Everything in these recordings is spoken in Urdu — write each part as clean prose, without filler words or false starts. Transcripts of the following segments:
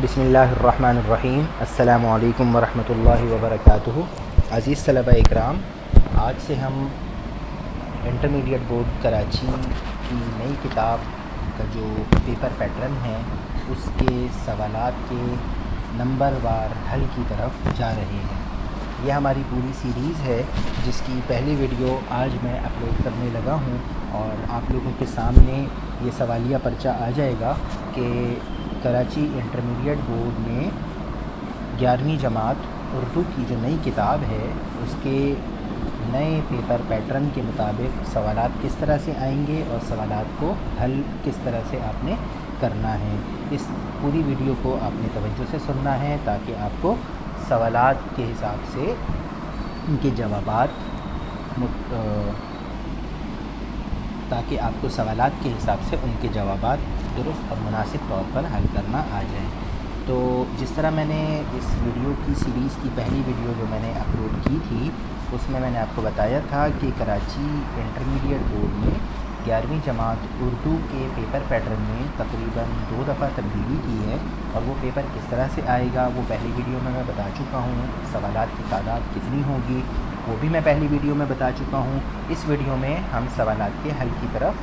بسم اللہ الرحمن الرحیم۔ السلام علیکم ورحمۃ اللہ وبرکاتہ۔ عزیز طلبہ اکرام، آج سے ہم انٹرمیڈیٹ بورڈ کراچی کی نئی کتاب کا جو پیپر پیٹرن ہے اس کے سوالات کے نمبر وار حل کی طرف جا رہے ہیں۔ یہ ہماری پوری سیریز ہے جس کی پہلی ویڈیو آج میں اپلوڈ کرنے لگا ہوں، اور آپ لوگوں کے سامنے یہ سوالیہ پرچہ آ جائے گا کہ کراچی انٹرمیڈیٹ بورڈ میں 11ویں جماعت اردو کی جو نئی کتاب ہے اس کے نئے پیپر پیٹرن کے مطابق سوالات کس طرح سے آئیں گے اور سوالات کو حل کس طرح سے آپ نے کرنا ہے۔ اس پوری ویڈیو کو آپ نے توجہ سے سننا ہے تاکہ آپ کو سوالات کے حساب سے ان کے جوابات درست اور مناسب طور پر حل کرنا آ جائیں۔ تو جس طرح میں نے اس ویڈیو کی سیریز کی پہلی ویڈیو جو میں نے اپلوڈ کی تھی اس میں نے آپ کو بتایا تھا کہ کراچی انٹرمیڈیٹ بورڈ میں 11ویں جماعت اردو کے پیپر پیٹرن میں تقریباً 2 دفعہ تبدیلی کی ہے، اور وہ پیپر کس طرح سے آئے گا وہ پہلی ویڈیو میں بتا چکا ہوں۔ سوالات کی تعداد کتنی ہوگی وہ بھی میں پہلی ویڈیو میں بتا چکا ہوں۔ اس ویڈیو میں ہم سوالات کے حل کی طرف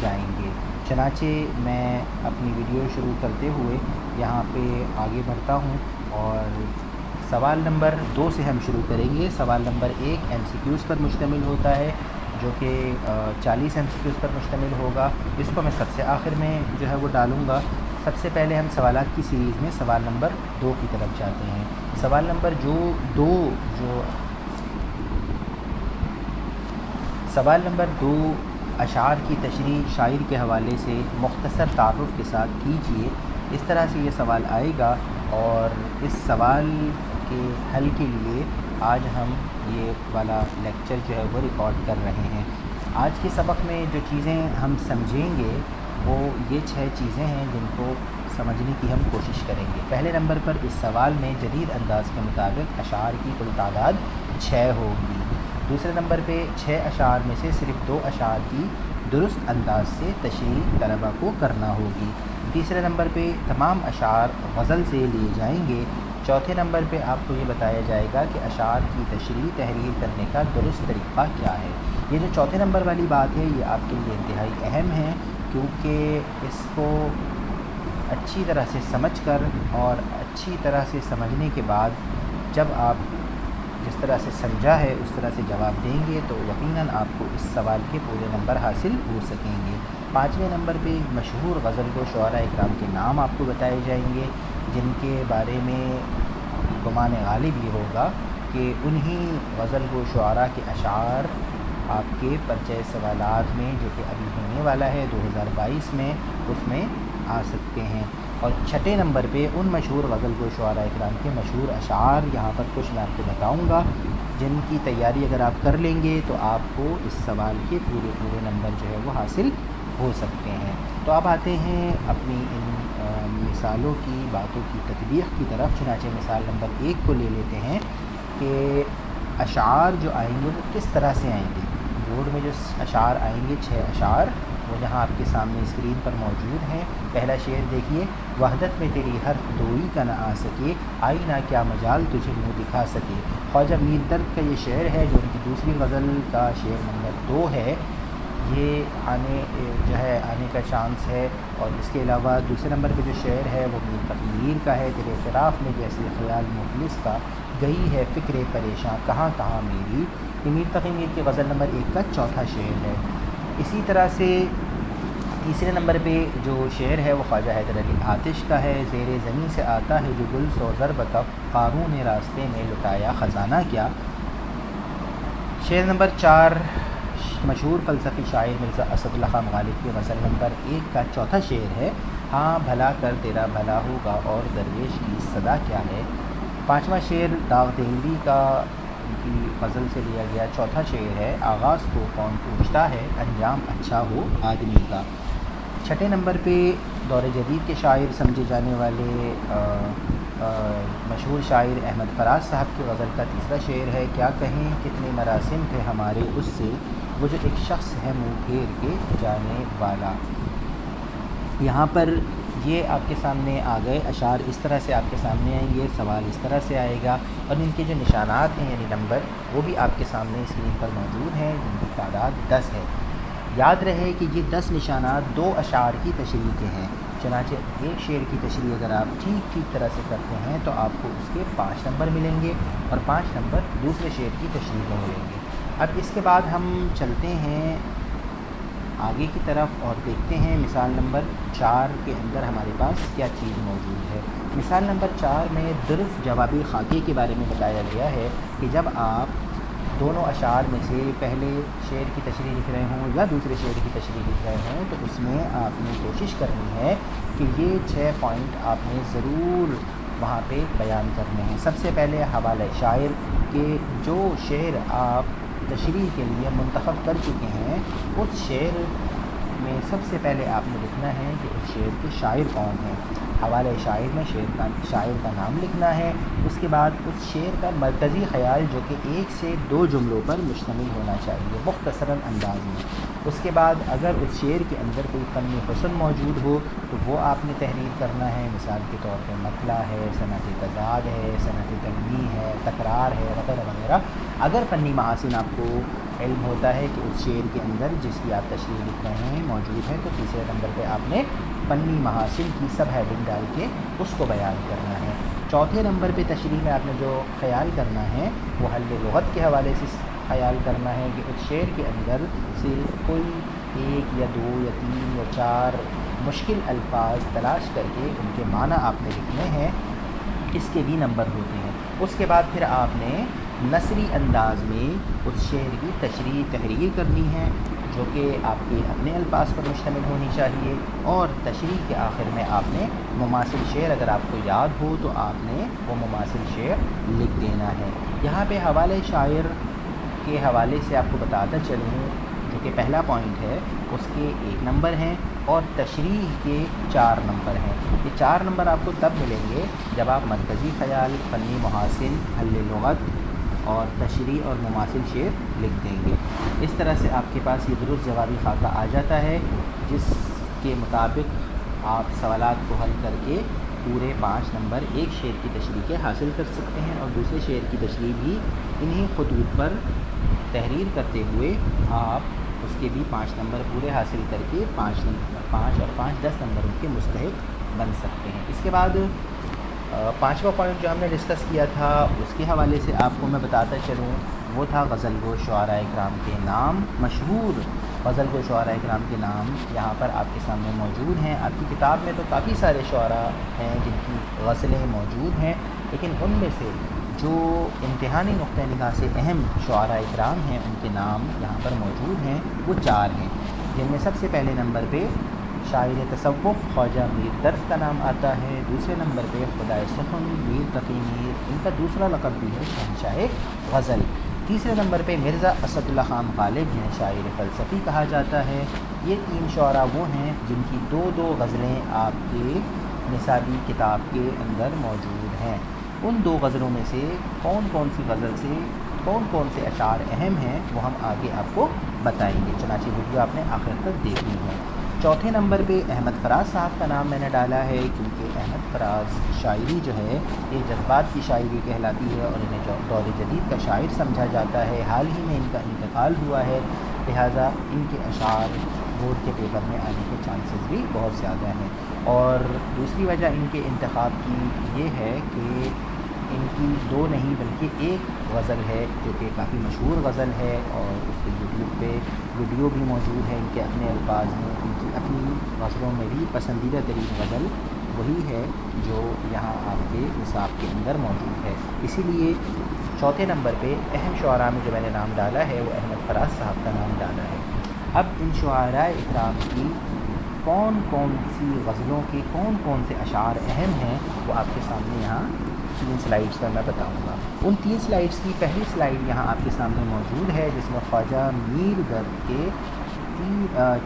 جائیں گے۔ چنانچہ میں اپنی ویڈیو شروع کرتے ہوئے یہاں پہ آگے بڑھتا ہوں، اور سوال نمبر 2 سے ہم شروع کریں گے۔ سوال نمبر 1 ایم سی کیوز پر مشتمل ہوتا ہے، جو کہ 40 ایم سی کیوز پر مشتمل ہوگا۔ اس کو میں سب سے آخر میں جو ہے وہ ڈالوں گا۔ سب سے پہلے ہم سوالات کی سیریز میں سوال نمبر 2 کی طرف جاتے ہیں۔ سوال نمبر 2 اشعار کی تشریح شاعر کے حوالے سے مختصر تعارف کے ساتھ کیجیے۔ اس طرح سے یہ سوال آئے گا، اور اس سوال کے حل کے لیے آج ہم یہ والا لیکچر جو ہے وہ ریکارڈ کر رہے ہیں۔ آج کے سبق میں جو چیزیں ہم سمجھیں گے وہ یہ 6 چیزیں ہیں جن کو سمجھنے کی ہم کوشش کریں گے۔ پہلے نمبر پر اس سوال میں جدید انداز کے مطابق اشعار کی کل تعداد 6 ہوگی۔ دوسرے نمبر پہ 6 اشعار میں سے صرف 2 اشعار کی درست انداز سے تشریح طلبہ کو کرنا ہوگی۔ تیسرے نمبر پہ تمام اشعار غزل سے لیے جائیں گے۔ چوتھے نمبر پہ آپ کو یہ بتایا جائے گا کہ اشعار کی تشریح تحریر کرنے کا درست طریقہ کیا ہے۔ یہ جو چوتھے نمبر والی بات ہے یہ آپ کے لیے انتہائی اہم ہے، کیونکہ اس کو اچھی طرح سے سمجھ کر اور اچھی طرح سے سمجھنے کے بعد جب آپ جس طرح سے سمجھا ہے اس طرح سے جواب دیں گے تو یقیناً آپ کو اس سوال کے پورے نمبر حاصل ہو سکیں گے۔ 5ویں نمبر پہ مشہور غزل گو شعراء اکرام کے نام آپ کو بتائے جائیں گے، جن کے بارے میں گمان غالب یہ ہوگا کہ انہی غزل گو شعراء کے اشعار آپ کے پرچہ سوالات میں جو کہ ابھی ہونے والا ہے 2022 میں اس میں آ سکتے ہیں۔ اور 6 نمبر پہ ان مشہور غزل گو شعراء اکرام کے مشہور اشعار، یہاں پر کچھ میں آپ کو بتاؤں گا جن کی تیاری اگر آپ کر لیں گے تو آپ کو اس سوال کے پورے نمبر جو ہے وہ حاصل ہو سکتے ہیں۔ تو اب آتے ہیں اپنی ان مثالوں کی باتوں کی تطبیق کی طرف۔ چنانچہ مثال نمبر 1 کو لے لیتے ہیں کہ اشعار جو آئیں گے وہ کس طرح سے آئیں گے۔ بورڈ میں جو اشعار آئیں گے 6 اشعار وہ یہاں آپ کے سامنے اسکرین پر موجود ہیں۔ پہلا شعر دیکھیے، وحدت میں تیری حرف دوئی کا نہ آ سکے، آئی نہ کیا مجال تجھے منہ دکھا سکے۔ خواجہ میر درد کا یہ شعر ہے جو ان کی دوسری غزل کا شعر نمبر 2 ہے۔ یہ آنے کا چانس ہے۔ اور اس کے علاوہ دوسرے نمبر پہ جو شعر ہے وہ میر تقی میر کا ہے، تیرے فراق میں جیسے خیال مفلس کا، گئی ہے فکر پریشاں کہاں کہاں میری۔ یہ میر تقی میر کی غزل نمبر 1 کا چوتھا شعر ہے۔ اسی طرح سے تیسرے نمبر پہ جو شعر ہے وہ خواجہ حیدر علی آتش کا ہے، زیر زمیں سے آتا ہے جو گل سوزر بکف، قارون نے راستے میں لٹایا خزانہ کیا۔ شعر نمبر 4 مشہور فلسفی شاعر مرزا اسد اللہ خان غالب کی غزل نمبر 1 کا چوتھا شعر ہے، ہاں بھلا کر تیرا بھلا ہوگا اور درویش کی صدا کیا ہے۔ 5واں شعر داغ دہلوی کا کی غزل سے لیا گیا چوتھا شعر ہے، آغاز کو کون پوچھتا ہے انجام اچھا ہو آدمی کا۔ 6 نمبر پہ دور جدید کے شاعر سمجھے جانے والے مشہور شاعر احمد فراز صاحب کی غزل کا تیسرا شعر ہے، کیا کہیں کتنے مراسم تھے ہمارے اس سے، وہ جو ایک شخص ہے منہ پھیر کے جانے والا۔ یہاں پر یہ آپ کے سامنے آ گئے اشعار اس طرح سے آپ کے سامنے آئیں گے، سوال اس طرح سے آئے گا، اور ان کے جو نشانات ہیں یعنی نمبر وہ بھی آپ کے سامنے اسکرین پر موجود ہیں، جن کی تعداد 10 ہے۔ یاد رہے کہ یہ 10 نشانات 2 اشعار کی تشریح کے ہیں، چنانچہ ایک شعر کی تشریح اگر آپ ٹھیک طرح سے کرتے ہیں تو آپ کو اس کے 5 نمبر ملیں گے، اور 5 نمبر دوسرے شعر کی تشریح میں ملیں گے۔ اب اس کے بعد ہم چلتے ہیں آگے کی طرف اور دیکھتے ہیں مثال نمبر 4 کے اندر ہمارے پاس کیا چیز موجود ہے۔ مثال نمبر 4 میں ظرف جوابی خاکے کے بارے میں بتایا گیا ہے کہ جب آپ دونوں اشعار میں سے پہلے شعر کی تشریح لکھ رہے ہوں یا دوسرے شعر کی تشریح لکھ رہے ہوں تو اس میں آپ نے کوشش کرنی ہے کہ یہ 6 پوائنٹ آپ نے ضرور وہاں پہ بیان کرنے ہیں۔ سب سے پہلے حوالہ شاعر کے جو شعر آپ تشریح کے لیے منتخب کر چکے ہیں اس شعر میں سب سے پہلے آپ نے لکھنا ہے کہ اس شعر کے شاعر کون ہیں۔ حوالہ شاعر میں شاعر کا نام لکھنا ہے، اس کے بعد اس شعر کا مرکزی خیال جو کہ 1 سے 2 جملوں پر مشتمل ہونا چاہیے مختصراً انداز میں۔ اس کے بعد اگر اس شعر کے اندر کوئی فنی حسن موجود ہو تو وہ آپ نے تحریر کرنا ہے، مثال کے طور پہ مطلع ہے، صنعت تضاد ہے، صنعت تنویع ہے، تکرار ہے، وغیرہ وغیرہ۔ اگر فنی محاسن آپ کو علم ہوتا ہے کہ اس شعر کے اندر جس کی آپ تشریح لکھ رہے ہیں موجود ہے تو تیسرے نمبر پہ آپ نے فنی محاسن کی سب ہیڈنگ ڈال کے اس کو بیان کرنا ہے۔ چوتھے نمبر پہ تشریح میں آپ نے جو خیال کرنا ہے وہ حل لغت کے حوالے سے خیال کرنا ہے کہ اس شعر کے اندر سے کوئی 1 یا 2 یا 3 یا 4 مشکل الفاظ تلاش کر کے ان کے معنی آپ نے لکھنے ہیں، اس کے بھی نمبر ہوتے ہیں۔ اس کے بعد پھر آپ نے نثری انداز میں اس شعر کی تحریر کرنی ہے جو کہ آپ کے اپنے الفاظ پر مشتمل ہونی چاہیے، اور تشریح کے آخر میں آپ نے مماثل شعر اگر آپ کو یاد ہو تو آپ نے وہ مماثل شعر لکھ دینا ہے۔ یہاں پہ حوالہ شاعر کے حوالے سے آپ کو بتاتا چلوں جو کہ پہلا پوائنٹ ہے اس کے 1 نمبر ہیں اور تشریح کے 4 نمبر ہیں۔ یہ 4 نمبر آپ کو تب ملیں گے جب آپ مرکزی خیال، فنی محاسن، حل لغت اور تشریح اور مماثل شعر لکھ دیں گے۔ اس طرح سے آپ کے پاس یہ درست جوابی خاکہ آ جاتا ہے جس کے مطابق آپ سوالات کو حل کر کے پورے 5 نمبر ایک شعر کی تشریح کے حاصل کر سکتے ہیں، اور دوسرے شعر کی تشریح بھی انہی خطوط پر تحریر کرتے ہوئے آپ اس کے بھی 5 نمبر پورے حاصل کر کے 5 اور 5 10 نمبروں کے مستحق بن سکتے ہیں۔ اس کے بعد 5واں پوائنٹ جو ہم نے ڈسکس کیا تھا اس کے حوالے سے آپ کو میں بتاتا چلوں، وہ تھا غزل گو شعراء کرام کے نام۔ مشہور غزل گو شعراء کرام کے نام یہاں پر آپ کے سامنے موجود ہیں۔ آپ کی کتاب میں تو کافی سارے شعراء ہیں جن کی غزلیں موجود ہیں، لیکن ان میں سے جو امتحانی نقطہ نگاہ سے اہم شعراء کرام ہیں ان کے نام یہاں پر موجود ہیں، وہ 4 ہیں، جن میں سب سے پہلے نمبر پہ شاعر تصوف خواجہ میر درد کا نام آتا ہے، دوسرے نمبر پہ خدائے سخن میر تقی میر، ان کا دوسرا لقب بھی ہے شہنشاہ غزل، تیسرے نمبر پہ مرزا اسد اللہ خان غالب ہیں، شاعر فلسفی کہا جاتا ہے۔ یہ 3 شعراء وہ ہیں جن کی 2 غزلیں آپ کے نصابی کتاب کے اندر موجود ہیں۔ ان 2 غزلوں میں سے کون کون سی غزل سے کون سے اشعار اہم ہیں وہ ہم آگے آپ کو بتائیں گے، چنانچہ ویڈیو آپ نے آخر تک دیکھنی ہے۔ چوتھے نمبر پہ احمد فراز صاحب کا نام میں نے ڈالا ہے کیونکہ احمد فراز شاعری جو ہے یہ جذبات کی شاعری کہلاتی ہے اور انہیں دور جدید کا شاعر سمجھا جاتا ہے۔ حال ہی میں ان کا انتقال ہوا ہے، لہٰذا ان کے اشعار بورڈ کے پیپر میں آنے کے چانسز بھی بہت زیادہ ہیں، اور دوسری وجہ ان کے انتخاب کی یہ ہے کہ ان کی 2 نہیں بلکہ 1 غزل ہے جو کہ کافی مشہور غزل ہے، اور اس کے یوٹیوب پہ ویڈیو بھی موجود ہے ان کے اپنے الفاظ میں۔ ان کی اپنی غزلوں میں بھی پسندیدہ ترین غزل وہی ہے جو یہاں آپ کے نصاب کے اندر موجود ہے، اسی لیے چوتھے نمبر پہ اہم شعراء میں جو میں نے نام ڈالا ہے وہ احمد فراز صاحب کا نام ڈالا ہے۔ اب ان شعراء اکرام کی کون سی غزلوں کے کون سے اشعار اہم ہیں وہ آپ کے سامنے یہاں 3 سلائیڈز پر میں بتاؤں گا۔ ان 3 سلائیڈز کی پہلی سلائیڈ یہاں آپ کے سامنے موجود ہے جس میں خواجہ میر درد کے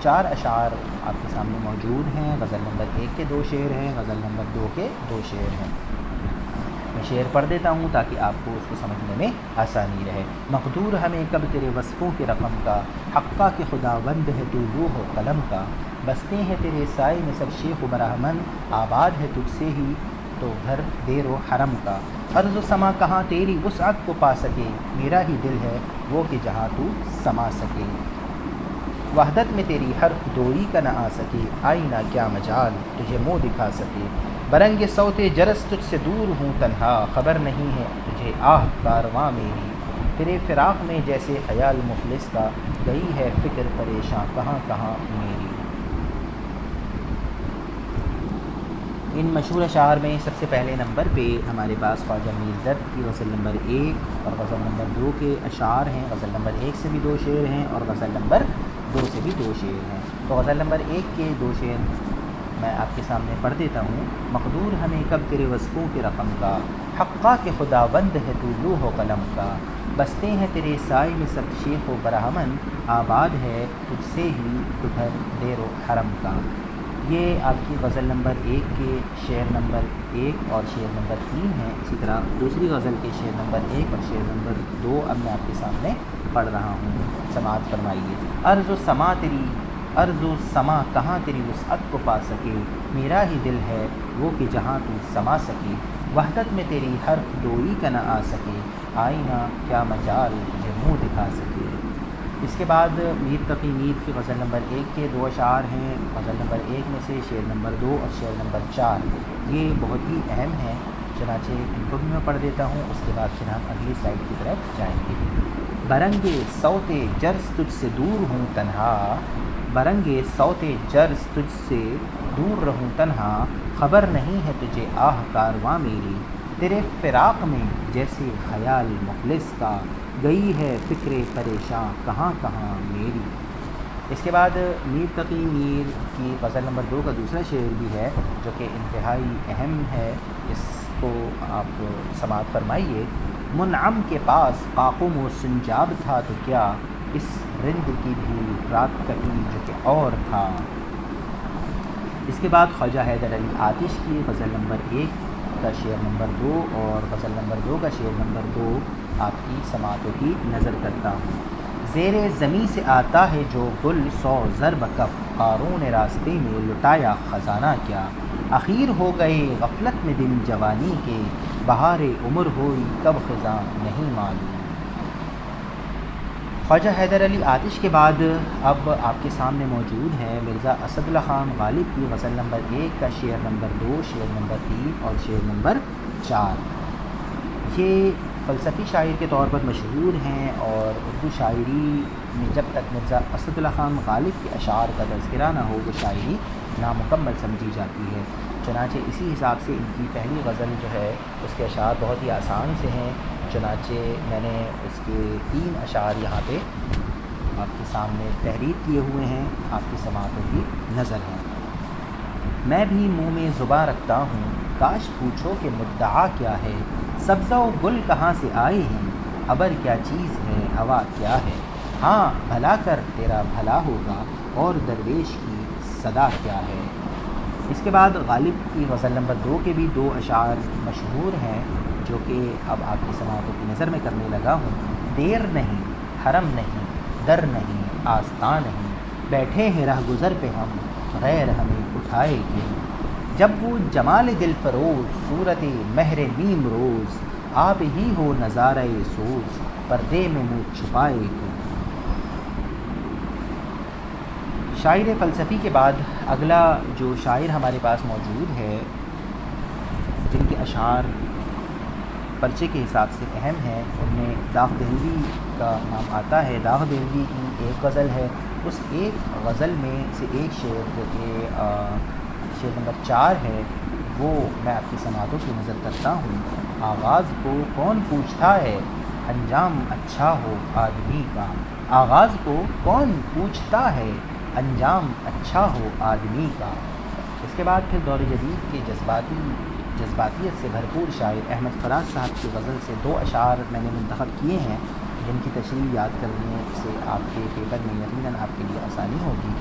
4 اشعار آپ کے سامنے موجود ہیں۔ غزل نمبر 1 کے 2 شعر ہیں، غزل نمبر 2 کے 2 شعر ہیں۔ میں شعر پڑھ دیتا ہوں تاکہ آپ کو اس کو سمجھنے میں آسانی رہے۔ مقدور ہمیں کب تیرے وصفوں کے رقم کا، حقہ کہ خداوند ہے تو لوح و قلم کا، بستے ہیں تیرے سائے میں سب شیخ و برہمن، آباد ہے تجھ سے ہی تو گھر دیر و حرم کا۔ عرض و سما کہاں تیری وسعت کو پا سکے، میرا ہی دل ہے وہ کہ جہاں تو سما سکے۔ وحدت میں تیری حرف دوئی کا نہ آ سکے، آئینہ کیا مجال تجھے منہ دکھا سکے۔ برنگ صوت جرس تجھ سے دور ہوں تنہا، خبر نہیں ہے تجھے آہ کارواں میری۔ تیرے فراق میں جیسے خیال مفلس کا، گئی ہے فکر پریشاں کہاں کہاں میری۔ ان مشہور اشعار میں سب سے پہلے نمبر پہ ہمارے پاس خواجہ میر درد کی غزل نمبر 1 اور غزل نمبر 2 کے اشعار ہیں۔ غزل نمبر 1 سے بھی 2 شعر ہیں اور غزل نمبر 2 سے بھی 2 شعر ہیں۔ تو غزل نمبر 1 کے 2 شعر میں آپ کے سامنے پڑھ دیتا ہوں۔ مقدور ہمیں کب تیرے وصفوں کے رقم کا، حقا کہ خداوند ہے تو لوح و قلم کا۔ بستے ہیں تیرے سائے میں سب شیخ و برہمن، آباد ہے تجھ سے ہی تو گھر دیر و حرم کا۔ یہ آپ کی غزل نمبر 1 کے شعر نمبر 1 اور شعر نمبر 3 ہے۔ اسی طرح دوسری غزل کے شعر نمبر 1 اور شعر نمبر 2 اب میں آپ کے سامنے پڑھ رہا ہوں، سماعت فرمائیے۔ عرض و سما کہاں تیری وسعت کو پا سکے، میرا ہی دل ہے وہ کہ جہاں تو سما سکے۔ وحدت میں تیری حرف دوئی کا نہ آ سکے، آئینہ کیا مجال تجھے منہ دکھا سکے۔ اس کے بعد میر تقی میر کی غزل نمبر 1 کے 2 اشعار ہیں۔ غزل نمبر 1 میں سے شعر نمبر 2 اور شعر نمبر 4 یہ بہت ہی اہم ہیں، چنانچہ ان کو بھی میں پڑھ دیتا ہوں، اس کے بعد پھر ہم اگلی سلائڈ کی طرف جائیں گے۔ برنگے صوت جرس تجھ سے دور ہوں تنہا، برنگے صوت جرس تجھ سے دور رہوں تنہا، خبر نہیں ہے تجھے آہ کارواں میری۔ تیرے فراق میں جیسے خیال مفلس کا، گئی ہے فکر پریشاں کہاں کہاں میری۔ اس کے بعد میر تقی میر کی غزل نمبر 2 کا دوسرا شعر بھی ہے جو کہ انتہائی اہم ہے، اس کو آپ سماعت فرمائیے۔ منعم کے پاس قاقم و سنجاب تھا تو کیا، اس رند کی بھی رات کٹی جو کہ اور تھا۔ اس کے بعد خواجہ حیدر علی آتش کی غزل نمبر 1 کا شعر نمبر 2 اور غزل نمبر 2 کا شعر نمبر 2 آپ کی سماعتوں کی نظر کرتا ہوں۔ زیر زمیں سے آتا ہے جو گل 100 ضرب کف، قارون راستے میں لٹایا خزانہ کیا۔ اخیر ہو گئے غفلت میں دن جوانی کے، بہار عمر ہوئی کب خزاں نہیں معلوم۔ خواجہ حیدر علی آتش کے بعد اب آپ کے سامنے موجود ہے مرزا اسد اللہ خان غالب کی غزل نمبر 1 کا شعر نمبر 2، شعر نمبر 3 اور شعر نمبر 4۔ یہ فلسفی شاعر کے طور پر مشہور ہیں اور اردو شاعری میں جب تک مرزا اسد اللہ خان غالب کے اشعار کا تذکرہ نہ ہو وہ شاعری نامکمل سمجھی جاتی ہے۔ چنانچہ اسی حساب سے ان کی پہلی غزل جو ہے اس کے اشعار بہت ہی آسان سے ہیں، چنانچہ میں نے اس کے 3 اشعار یہاں پہ آپ کے سامنے تحریر کیے ہوئے ہیں، آپ کی سماعتوں کی نظر ہیں۔ میں بھی منہ میں زباں رکھتا ہوں، کاش پوچھو کہ مدعا کیا ہے، سبزہ و گل کہاں سے آئے ہیں، ابر کیا چیز ہے ہوا کیا ہے، ہاں بھلا کر تیرا بھلا ہوگا اور درویش کی صدا کیا ہے۔ اس کے بعد غالب کی غزل نمبر 2 کے بھی 2 اشعار مشہور ہیں جو کہ اب آپ کی سماعتوں کی نظر میں کرنے لگا ہوں۔ دیر نہیں، حرم نہیں، در نہیں، آستاں نہیں، بیٹھے ہیں رہ گزر پہ ہم، غیر ہمیں اٹھائے گی۔ جب وہ جمال دل فروز، صورت مہر نیم روز، آپ ہی ہو نظارہ سوز، پردے میں منہ چھپائے گی۔ شاعر فلسفی کے بعد اگلا جو شاعر ہمارے پاس موجود ہے جن کے اشعار پرچے کے حساب سے اہم ہیں، ان میں داغ دہلوی کا نام آتا ہے۔ داغ دہلوی کی ایک غزل ہے، اس ایک غزل میں سے ایک شعر جو کہ شعر نمبر 4 ہے وہ میں آپ کی سماعتوں کی نظر کرتا ہوں۔ آغاز کو کون پوچھتا ہے، انجام اچھا ہو آدمی کا، آغاز کو کون پوچھتا ہے، انجام اچھا ہو آدمی کا۔ اس کے بعد پھر دور جدید کے جذباتیت سے بھرپور شاعر احمد فراز صاحب کی غزل سے 2 اشعار میں نے منتخب کیے ہیں جن کی تشریح یاد کرنے سے آپ کے پیپر میں یقیناً آپ کے لیے آسانی ہوگی۔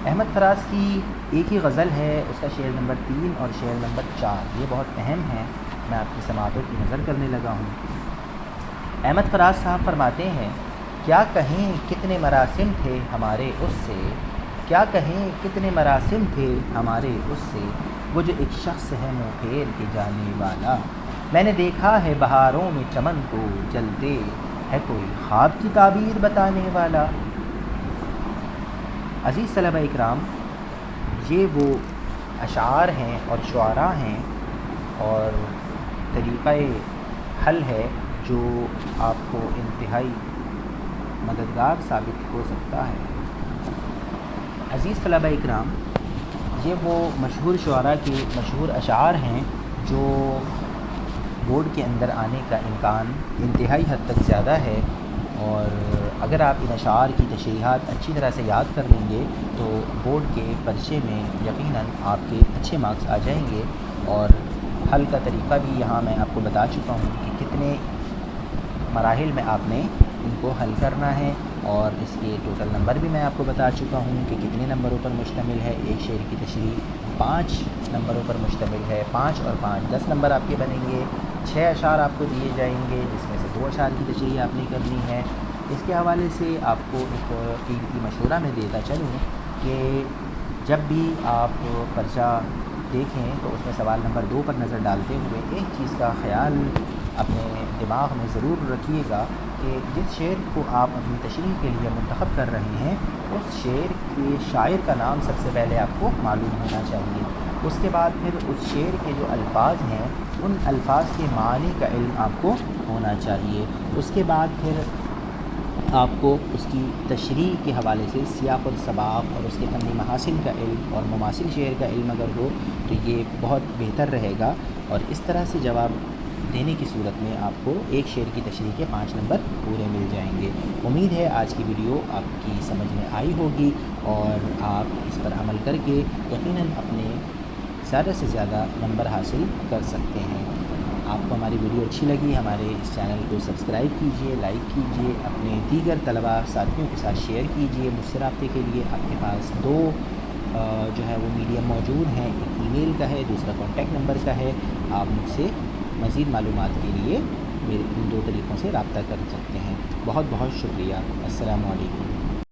احمد فراز کی ایک ہی غزل ہے، اس کا شعر نمبر 3 اور شعر نمبر 4 یہ بہت اہم ہیں، میں آپ کی سماعتوں کی نظر کرنے لگا ہوں۔ احمد فراز صاحب فرماتے ہیں، کیا کہیں کتنے مراسم تھے ہمارے اس سے، کیا کہیں کتنے مراسم تھے ہمارے اس سے، وہ جو ایک شخص ہے منہ پھیر کے جانے والا۔ میں نے دیکھا ہے بہاروں میں چمن کو جلتے، ہے کوئی خواب کی تعبیر بتانے والا۔ عزیز طلبہ اکرام، یہ وہ اشعار ہیں اور شعراء ہیں اور طریقہ حل ہے جو آپ کو انتہائی مددگار ثابت ہو سکتا ہے۔ عزیز طلبہ اکرام، یہ وہ مشہور شعراء کے مشہور اشعار ہیں جو بورڈ کے اندر آنے کا امکان انتہائی حد تک زیادہ ہے، اور اگر آپ ان اشعار کی تشریحات اچھی طرح سے یاد کر لیں گے تو بورڈ کے پرچے میں یقیناً آپ کے اچھے مارکس آ جائیں گے۔ اور حل کا طریقہ بھی یہاں میں آپ کو بتا چکا ہوں کہ کتنے مراحل میں آپ نے ان کو حل کرنا ہے، اور اس کے ٹوٹل نمبر بھی میں آپ کو بتا چکا ہوں کہ کتنے نمبروں پر مشتمل ہے۔ ایک شعر کی تشریح 5 نمبروں پر مشتمل ہے، 5 اور 5 10 نمبر آپ کے بنیں گے۔ 6 اشعار آپ کو دیے جائیں گے جس میں سے 2 اشعار کی تشریح آپ نے کرنی ہے۔ اس کے حوالے سے آپ کو ایک قیمتی مشورہ میں دیتا چلوں کہ جب بھی آپ پرچہ دیکھیں تو اس میں سوال نمبر 2 پر نظر ڈالتے ہوئے ایک چیز کا خیال اپنے دماغ میں ضرور رکھیے گا کہ جس شعر کو آپ اپنی تشریح کے لیے منتخب کر رہے ہیں اس شعر کے شاعر کا نام سب سے پہلے آپ کو معلوم ہونا چاہیے۔ اس کے بعد پھر اس شعر کے جو الفاظ ہیں ان الفاظ کے معنی کا علم آپ کو ہونا چاہیے۔ اس کے بعد پھر آپ کو اس کی تشریح کے حوالے سے سیاق السباق اور اس کے فنی محاسن کا علم اور مماثل شعر کا علم اگر ہو تو یہ بہت بہتر رہے گا، اور اس طرح سے جواب دینے کی صورت میں آپ کو ایک شعر کی تشریح کے 5 نمبر پورے مل جائیں گے۔ امید ہے آج کی ویڈیو آپ کی سمجھ میں آئی ہوگی اور آپ اس پر عمل کر کے یقیناً اپنے زیادہ سے زیادہ نمبر حاصل کر سکتے ہیں۔ آپ کو ہماری ویڈیو اچھی لگی ہمارے اس چینل کو سبسکرائب کیجئے، لائک کیجئے، اپنے دیگر طلباء ساتھیوں کے ساتھ شیئر کیجئے۔ مجھ سے رابطے کے لیے آپ کے پاس 2 جو ہے وہ میڈیم موجود ہیں، ایک ای میل کا ہے، دوسرا کانٹیکٹ نمبر کا ہے۔ آپ مجھ سے مزید معلومات کے لیے میرے ان 2 طریقوں سے رابطہ کر سکتے ہیں۔ بہت بہت شکریہ۔ السلام علیکم۔